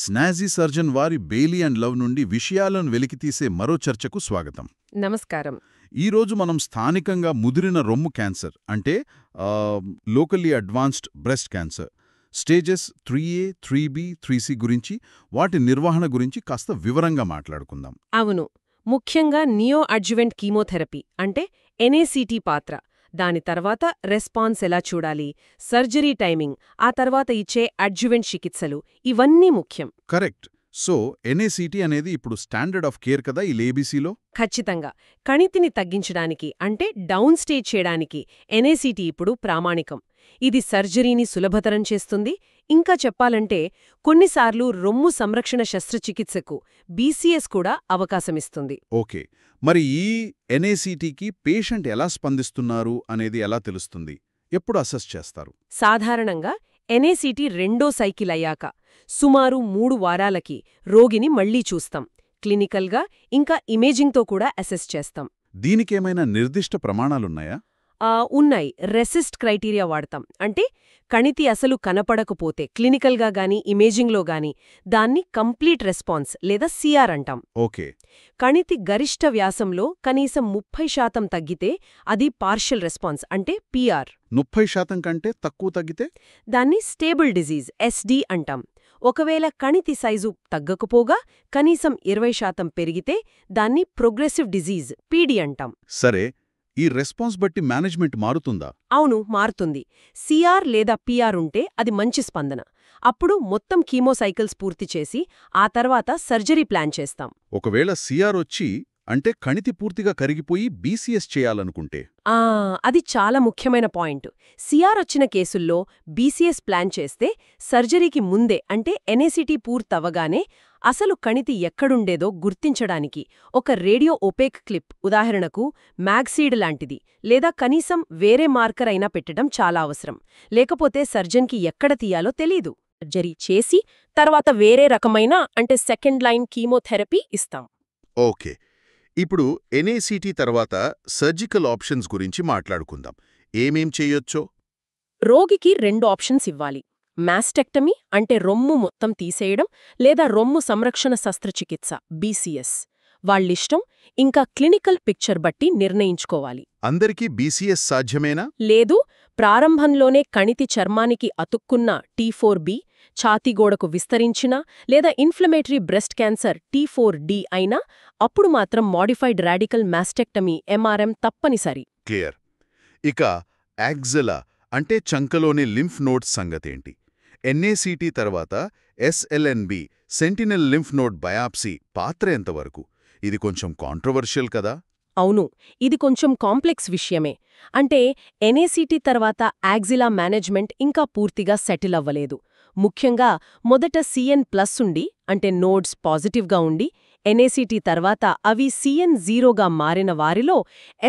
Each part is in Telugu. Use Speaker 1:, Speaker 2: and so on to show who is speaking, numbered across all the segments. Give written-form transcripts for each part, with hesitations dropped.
Speaker 1: స్నాజీ సర్జన్ వారి బెయిలీ అండ్ లవ్ నుండి విషయాలను వెలికితీసే మరో చర్చకు స్వాగతం.
Speaker 2: నమస్కారం.
Speaker 1: ఈరోజు మనం స్థానికంగా ముదిరిన రొమ్ము క్యాన్సర్ అంటే locally advanced breast cancer stages 3A, 3B, 3C గురించి, వాటి నిర్వహణ గురించి కాస్త వివరంగా మాట్లాడుకుందాం.
Speaker 2: అవును, ముఖ్యంగా నియో అడ్జువెంట్ కీమోథెరపీ అంటే ఎన్ఏసిటీ పాత్ర, దాని తర్వాత రెస్పాన్స్ ఎలా చూడాలి, సర్జరీ టైమింగ్, ఆ తర్వాత ఇచ్చే అడ్జువెంట్ చికిత్సలు, ఇవన్నీ ముఖ్యం.
Speaker 1: కరెక్ట్. సో ఎన్ఏసిటీ అనేది ఇప్పుడు స్టాండర్డ్ ఆఫ్ కేర్ కదా ఈ లేబీసీలో?
Speaker 2: ఖచ్చితంగా. కణితిని తగ్గించడానికి అంటే డౌన్ స్టేజ్ చేయడానికి ఎన్ఏసిటీ ఇప్పుడు ప్రామాణికం. ఇది సర్జరీని సులభతరం చేస్తుంది. ఇంకా చెప్పాలంటే కొన్నిసార్లు రొమ్ము సంరక్షణ శస్త్రచికిత్సకు బీసీఎస్ కూడా అవకాశమిస్తుంది.
Speaker 1: ఓకే, మరి ఈ ఎన్ఏసిటీకి పేషెంట్ ఎలా స్పందిస్తున్నారు అనేది ఎలా తెలుస్తుంది? ఎప్పుడు అసెస్ చేస్తారు?
Speaker 2: సాధారణంగా ఎన్ఏసిటీ రెండో సైకిల్ అయ్యాక సుమారు 3 వారాలకి రోగిని మళ్లీ చూస్తాం. క్లినికల్గా ఇంకా ఇమేజింగ్తో కూడా అసెస్ చేస్తాం.
Speaker 1: దీనికేమైనా నిర్దిష్ట ప్రమాణాలున్నాయా?
Speaker 2: ఉన్నాయి. రెసిస్ట్ క్రైటీరియా వాడతాం. అంటే కణితి అసలు కనపడకపోతే క్లినికల్గా గానీ ఇమేజింగ్లో గానీ దాన్ని కంప్లీట్ రెస్పాన్స్ లేదా సిఆర్ అంటాం.
Speaker 1: ఓకే.
Speaker 2: కణితి గరిష్ట వ్యాసంలో కనీసం 30% తగ్గితే అది పార్షియల్ రెస్పాన్స్ అంటే పిఆర్.
Speaker 1: 30% కంటే తక్కువ తగ్గితే
Speaker 2: దాన్ని స్టేబుల్ డిజీజ్ ఎస్డి అంటాం. ఒకవేళ కణితి సైజు తగ్గకపోగా కనీసం 20% పెరిగితే దాన్ని ప్రోగ్రెసివ్ డిజీజ్ పీడి అంటాం.
Speaker 1: సరే, ఈ రెస్పాన్స్ బట్టి మేనేజ్మెంట్ మారుతుందా?
Speaker 2: అవును, మారుతుంది. సిఆర్ లేదా పిఆర్ ఉంటే అది మంచి స్పందన. అప్పుడు మొత్తం కీమోసైకిల్స్ పూర్తి చేసి ఆ తర్వాత సర్జరీ ప్లాన్ చేస్తాం.
Speaker 1: ఒకవేళ సిఆర్ వచ్చి అంటే కణితి పూర్తిగా కరిగిపోయి బీసీఎస్ చేయాలనుకుంటే?
Speaker 2: అది చాలా ముఖ్యమైన పాయింట్. సిఆర్ వచ్చిన కేసుల్లో బీసీఎస్ ప్లాన్ చేస్తే సర్జరీకి ముందే అంటే ఎన్ఏసిటీ పూర్తవగానే అసలు కణితి ఎక్కడుండేదో గుర్తించడానికి ఒక రేడియో ఒపేక్ క్లిప్, ఉదాహరణకు మ్యాగ్సీడ్ లాంటిది, లేదా కనీసం వేరే మార్కర్ అయినా పెట్టడం చాలా అవసరం. లేకపోతే సర్జన్కి ఎక్కడ తీయాలో తెలీదు. సర్జరీ చేసి తర్వాత వేరే రకమైన అంటే సెకండ్ లైన్ కీమోథెరపీ ఇస్తాం.
Speaker 3: ఓకే, ఇప్పుడు ఎన్ఏసిటీ తర్వాత సర్జికల్ ఆప్షన్స్ గురించి మాట్లాడుకుందాం. ఏమేం చేయొచ్చో?
Speaker 2: రోగికి 2 ఆప్షన్స్ ఇవ్వాలి. మాస్టెక్టమీ అంటే రొమ్ము మొత్తం తీసేయడం, లేదా రొమ్ము సంరక్షణ శస్త్రచికిత్స బీసీఎస్. వాళ్ళిష్టం. ఇంకా క్లినికల్ పిక్చర్ బట్టి నిర్ణయించుకోవాలి.
Speaker 3: అందరికీ బీసీఎస్ సాధ్యమేనా?
Speaker 2: లేదు, ప్రారంభంలోనే కణితి చర్మానికి అతుక్కున్న T4B, ఛాతీగోడకు విస్తరించిన లేదా ఇన్ఫ్లమేటరీ బ్రెస్ట్ క్యాన్సర్ T4D అయినా అప్పుడు మాత్రం మోడిఫైడ్ రాడికల్ మాస్టెక్టమీ MRM తప్పనిసరి.
Speaker 3: క్లియర్. ఇక యాక్సిలా అంటే చంకలోని లింఫ్ నోడ్స్ సంగతేంటి? ఎన్ఏసిటీ తర్వాత SLNB Sentinel lymph node biopsy పాత్ర ఎంతవరకు? ఇది కొంచెం కాంట్రవర్షియల్ కదా?
Speaker 2: అవును, ఇది కొంచెం కాంప్లెక్స్ విషయమే. అంటే ఎన్ఏసిటీ తర్వాత యాక్సిలా మేనేజ్మెంట్ ఇంకా పూర్తిగా సెటిల్ అవ్వలేదు. ముఖ్యంగా మొదట CN+ ఉండి అంటే నోడ్స్ పాజిటివ్గా ఉండి ఎన్ఏసిటీ తర్వాత అవి CN0గా మారిన వారిలో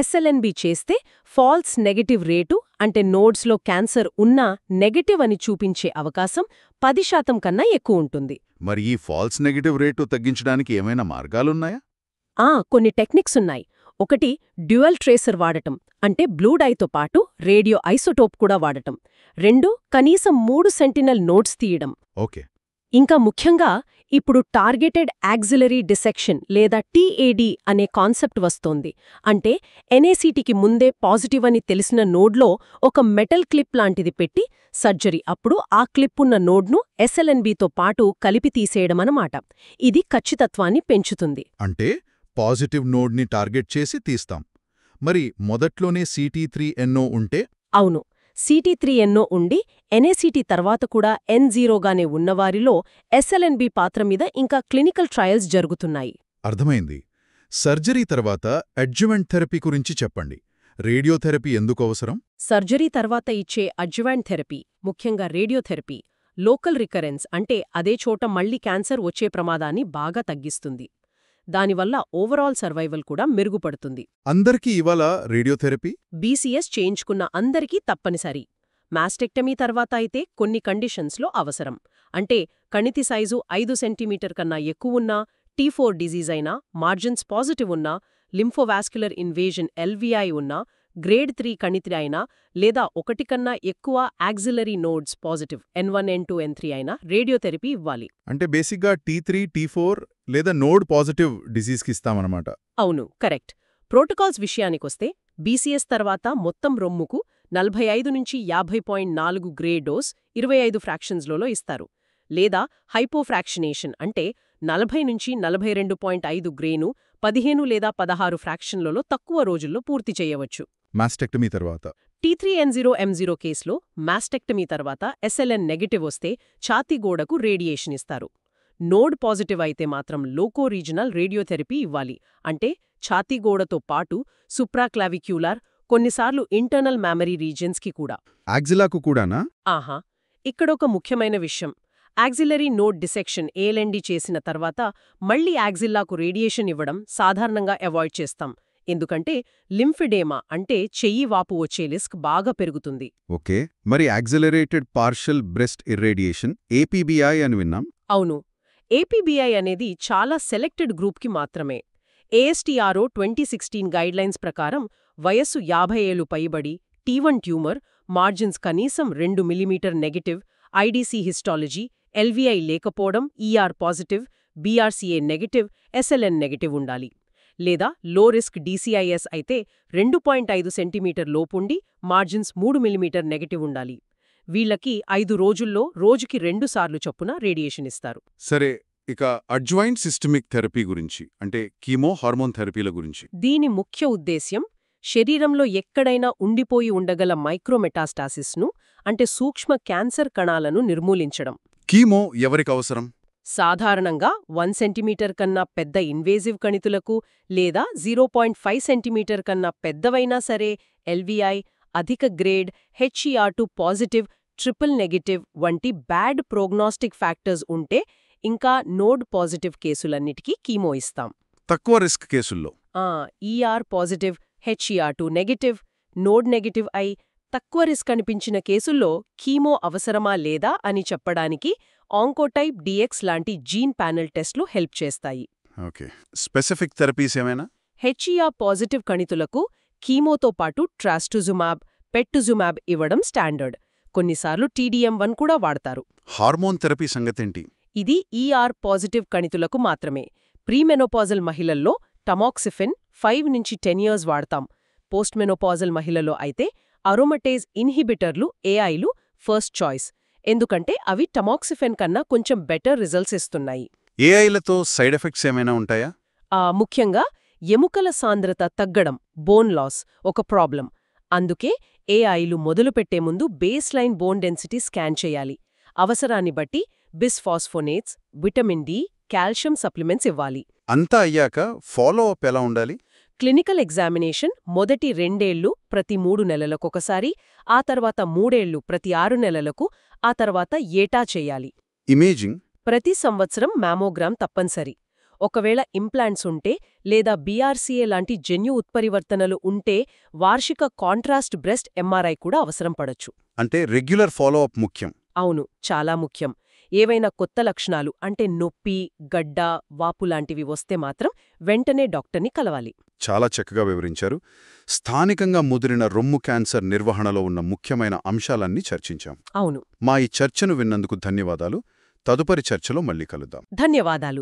Speaker 2: SLNB చేస్తే ఫాల్స్ నెగటివ్ రేటు అంటే నోడ్స్లో క్యాన్సర్ ఉన్నా నెగటివ్ అని చూపించే అవకాశం 10% కన్నా ఎక్కువ ఉంటుంది.
Speaker 3: మరి ఈ ఫాల్స్ నెగటివ్ రేటు తగ్గించడానికి ఏమైనా మార్గాలున్నాయా?
Speaker 2: కొన్ని టెక్నిక్స్ ఉన్నాయి. ఒకటి డ్యూయల్ ట్రేసర్ వాడటం అంటే బ్లూ డైతో పాటు రేడియో ఐసోటోప్ కూడా వాడటం. 2 కనీసం 3 సెంటినల్ నోడ్స్ తీయడం.
Speaker 3: ఓకే.
Speaker 2: ఇంకా ముఖ్యంగా ఇప్పుడు టార్గెటెడ్ యాక్సిలరీ డిసెక్షన్ లేదా TAD అనే కాన్సెప్ట్ వస్తోంది. అంటే ఎన్ఏసిటీకి ముందే పాజిటివ్ అని తెలిసిన నోడ్లో ఒక మెటల్ క్లిప్ లాంటిది పెట్టి సర్జరీ అప్పుడు ఆ క్లిప్ ఉన్న నోడ్ను SLNBతో పాటు కలిపి తీసేయడమన్నమాట. ఇది ఖచ్చితత్వాన్ని పెంచుతుంది.
Speaker 3: అంటే పాజిటివ్ నోడ్ని టార్గెట్ చేసి తీస్తాం. మరి మొదట్లోనే CT3NO ఉంటే?
Speaker 2: అవును, CT3NO ఉండి ఎన్ఏసిటీ తర్వాత కూడా N0గానే ఉన్నవారిలో SLNB పాత్ర మీద ఇంకా క్లినికల్ ట్రయల్స్ జరుగుతున్నాయి.
Speaker 3: అర్థమైంది. సర్జరీ తర్వాత అడ్జువెంట్ థెరపీ గురించి చెప్పండి. రేడియోథెరపీ ఎందుకు అవసరం?
Speaker 2: సర్జరీ తర్వాత ఇచ్చే అడ్జువాంట్ థెరపీ, ముఖ్యంగా రేడియోథెరపీ, లోకల్ రికరెన్స్ అంటే అదే చోట మళ్లీ క్యాన్సర్ వచ్చే ప్రమాదాన్ని బాగా తగ్గిస్తుంది. దానివల్ల ఓవరాల్ సర్వైవల్ కూడా మెరుగుపడుతుంది.
Speaker 3: అందరికీ ఇవాళ రేడియోథెరపీ?
Speaker 2: బీసీఎస్ చేయించుకున్న అందరికీ తప్పనిసరి. మాస్టెక్టమీ తర్వాత అయితే కొన్ని కండిషన్స్లో అవసరం. అంటే కణితి సైజు 5 సెంటీమీటర్ కన్నా ఎక్కువున్నా, T4 డిజీజ్ అయినా, మార్జిన్స్ పాజిటివ్ ఉన్నా, లింఫోవాస్క్యులర్ ఇన్వేజన్ LVI ఉన్నా, గ్రేడ్ 3 కణితి అయినా లేదా ఒకటి కన్నా ఎక్కువ auxiliary nodes positive N1 N2 N3 అయినా రేడియోథెరపీ ఇవ్వాలి.
Speaker 3: అంటే బేసిక్గా T3, T4 లేదా నోడ్ పాజిటివ్ డిసీజ్కి ఇస్తామన్నమాట.
Speaker 2: అవును, కరెక్ట్. ప్రోటోకాల్స్ విషయానికొస్తే బీసీఎస్ తర్వాత మొత్తం రొమ్ముకు 45 నుంచి 50.4 గ్రే డోస్ 25 ఫ్రాక్షన్స్లలో ఇస్తారు. లేదా హైపోఫ్రాక్షనేషన్ అంటే 40 నుంచి 42.5 గ్రేను 15 లేదా 16 ఫ్రాక్షన్లలో తక్కువ రోజుల్లో పూర్తి చేయవచ్చు.
Speaker 3: మాస్టెక్టమీ తర్వాత
Speaker 2: T3N0M0 కేసులో మాస్టెక్టమీ తర్వాత SLN నెగటివ్ వస్తే ఛాతీ గోడకు రేడియేషన్ ఇస్తారు. నోడ్ పాజిటివ్ అయితే మాత్రం లోకో రీజనల్ రేడియోథెరపీ ఇవ్వాలి. అంటే ఛాతీ గోడతో పాటు సుప్రాక్లావిక్యులార్, కొన్నిసార్లు ఇంటర్నల్ మెమరీ రీజియన్స్కి కూడా.
Speaker 3: యాక్సిలాకు కూడానా?
Speaker 2: ఆహా, ఇక్కడొక ముఖ్యమైన విషయం. యాక్సిలరీ నోడ్ డిసెక్షన్ ALND చేసిన తర్వాత మళ్లీ యాక్సిల్లాకు రేడియేషన్ ఇవ్వడం సాధారణంగా అవాయిడ్ చేస్తాం. ఎందుకంటే లింఫిడేమా అంటే చెయ్యి వాపు వచ్చే రిస్క్ బాగా పెరుగుతుంది.
Speaker 3: ఓకే, మరి accelerated partial breast irradiation APBI అని విన్నాం.
Speaker 2: అవును, APBI అనేది చాలా సెలెక్టెడ్ గ్రూప్కి మాత్రమే. ASTRO 2016 గైడ్లైన్స్ ప్రకారం వయస్సు 50 ఏళ్లు పైబడి, T1 ట్యూమర్, మార్జిన్స్ కనీసం 2 మిమీ నెగటివ్, IDC హిస్టాలజీ, LVI లేకపోవడం, ER positive, BRCA negative, SLN negative ఉండాలి. లేదా లో రిస్క్ DCIS అయితే 2.5 సెంటీమీటర్ లోపుండి మార్జిన్స్ 3 మిమీ నెగటివ్ ఉండాలి. వీళ్లకి 5 రోజుల్లో రోజుకి 2 సార్లు చొప్పున రేడియేషన్ ఇస్తారు.
Speaker 3: సరే, ఇక అడ్జాయింట్ సిస్టమిక్ థెరపీ గురించి అంటే కీమో హార్మోన్ థెరపీల గురించి.
Speaker 2: దీని ముఖ్య ఉద్దేశ్యం శరీరంలో ఎక్కడైనా ఉండిపోయి ఉండగల మైక్రోమెటాస్టాసిస్ను అంటే సూక్ష్మ క్యాన్సర్ కణాలను నిర్మూలించడం.
Speaker 3: కీమో ఎవరికి అవసరం?
Speaker 2: సాధారణంగా 1 సెంటీమీటర్ కన్నా పెద్ద ఇన్వేజివ్ కణితులకు లేదా 0.5 సెంటీమీటర్ కన్నా పెద్దవైనా సరే LVI, అధిక grade HER2 positive, triple negative వంటి బ్యాడ్ ప్రోగ్నాస్టిక్ ఫ్యాక్టర్స్ ఉంటే ఇంకా నోడ్ పాజిటివ్ కేసులన్నిటికీ కీమో ఇస్తాం.
Speaker 3: తక్కువ రిస్క్ కేసుల్లో
Speaker 2: ER positive, HER2 negative, node negative అయి తక్కువ రిస్క్ అనిపించిన కేసుల్లో కీమో అవసరమా లేదా అని చెప్పడానికి ఆంకోటైప్ DX లాంటి జీన్ ప్యానెల్ టెస్ట్లు హెల్ప్ చేస్తాయి.
Speaker 3: ఓకే, స్పెసిఫిక్ థెరపీస్ ఏమైనా?
Speaker 2: HER పాజిటివ్ కణితులకు కీమోతో పాటు ట్రాస్టుజుమాబ్, పెట్టుజుమాబ్ ఇవ్వడం స్టాండర్డ్. కొన్నిసార్లు TDM1 కూడా వాడతారు.
Speaker 3: హార్మోన్ థెరపీ సంగతేంటి?
Speaker 2: ఇది ER పాజిటివ్ కణితులకు మాత్రమే. ప్రీమెనోపాజల్ మహిళల్లో టమాక్సిఫెన్ 5 నుంచి 10 ఇయర్స్ వాడతాం. పోస్ట్మెనోపాజల్ మహిళలో అయితే అరోమటేజ్ ఇన్హిబిటర్లు AIలు ఫస్ట్ చాయిస్. ఎందుకంటే అవి టమాక్సిఫెన్ కన్నా కొంచెం బెటర్ రిజల్ట్స్ ఇస్తున్నాయి.
Speaker 3: AIలతో సైడ్ ఎఫెక్ట్స్ ఏమైనా ఉంటాయా?
Speaker 2: ముఖ్యంగా ఎముకల సాంద్రత తగ్గడం, బోన్ లాస్ ఒక ప్రాబ్లం. అందుకే AIలు మొదలుపెట్టే ముందు base line bone density scan చేయాలి. అవసరాన్ని బట్టి bisphosphonates, vitamin D, calcium supplements ఇవ్వాలి.
Speaker 3: అంతా అయ్యాక ఫాలో అప్ ఎలా ఉండాలి?
Speaker 2: క్లినికల్ ఎగ్జామినేషన్ మొదటి 2 ఏళ్లు ప్రతి 3 నెలలకొకసారి, ఆ తర్వాత 3 ఏళ్లు ప్రతి 6 నెలలకు, ఆ తర్వాత ఏటా చేయాలి.
Speaker 3: ఇమేజింగ్
Speaker 2: ప్రతి సంవత్సరం మ్యామోగ్రామ్ తప్పనిసరి. ఒకవేళ ఇంప్లాంట్స్ ఉంటే లేదా BRCA లాంటి జన్యు ఉత్పరివర్తనలు ఉంటే వార్షిక కాంట్రాస్ట్ బ్రెస్ట్ MRI కూడా అవసరం పడొచ్చు.
Speaker 3: అంటే రెగ్యులర్ ఫాలో అప్ ముఖ్యం.
Speaker 2: అవును, చాలా ముఖ్యం. ఏవైనా కొత్త లక్షణాలు అంటే నొప్పి, గడ్డ, వాపు లాంటివి వస్తే మాత్రం వెంటనే డాక్టర్ని కలవాలి.
Speaker 3: చాలా చక్కగా వివరించారు. స్థానికంగా ముదిరిన రొమ్ము క్యాన్సర్ నిర్వహణలో ఉన్న ముఖ్యమైన అంశాలన్నీ చర్చించాం.
Speaker 2: అవును.
Speaker 3: మా ఈ చర్చను విన్నందుకు ధన్యవాదాలు. తదుపరి చర్చలో మళ్ళీ కలుద్దాం.
Speaker 2: ధన్యవాదాలు.